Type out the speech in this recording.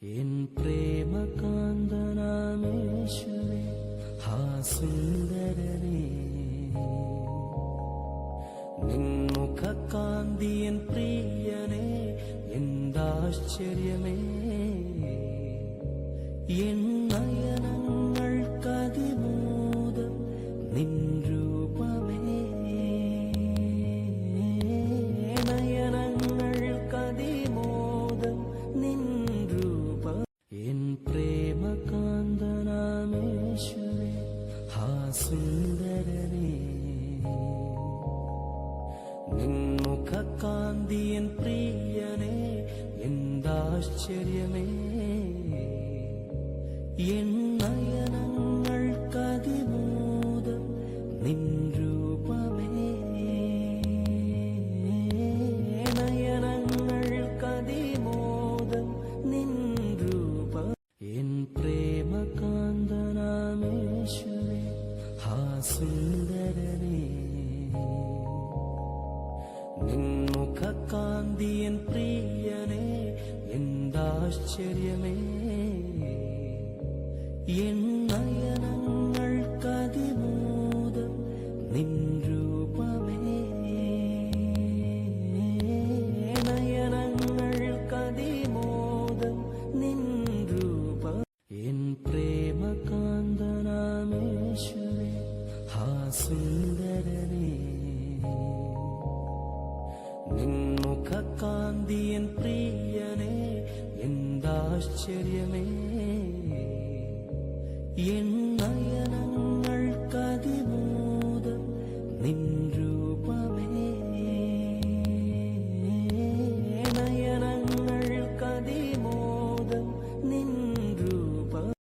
N പ്രേമകാന്തനാമേശുവേ ഹാ സുന്ദരനേ നിൻമുഖകാന്തി N പ്രിയനേ എന്താശ്ചര്യമേ N നയനങ്ങൾക്കതിമോദം നിൻ രൂപമേ നയനങ്ങൾക്കതിമോദം നിൻ രൂപം എൻ പ്രേമകാന്തനാമേശുവേ ഹാ സുന്ദരനേ നിൻമുഖകാന്തി എൻ പ്രിയനേ എന്താശ്ചര്യമേ എൻ നയനങ്ങൾക്കതിമോദം നിൻ രൂപമേ നയനങ്ങൾക്കതിമോദം നിൻ രൂപം എൻ പ്രേമകാന്തനാമേശുവേ ഹാ സുന്ദരനേ നിൻമുഖകാന്തി എൻ പ്രിയനേ എന്താശ്ചര്യമേ എൻ നയനങ്ങൾക്കതിമോദം നിൻ രൂപമേ നയനങ്ങൾക്കതിമോദം നിൻ രൂപം എൻ പ്രേമകാന്തനാമേശുവേ ഹാ സുന്ദരനേ നിൻമുഖകാന്തി എൻ പ്രിയനേ എന്താശ്ചര്യമേ എൻ നയനങ്ങൾക്കതിമോദം നിൻ രൂപമേ നയനങ്ങൾക്കതിമോദം നിൻ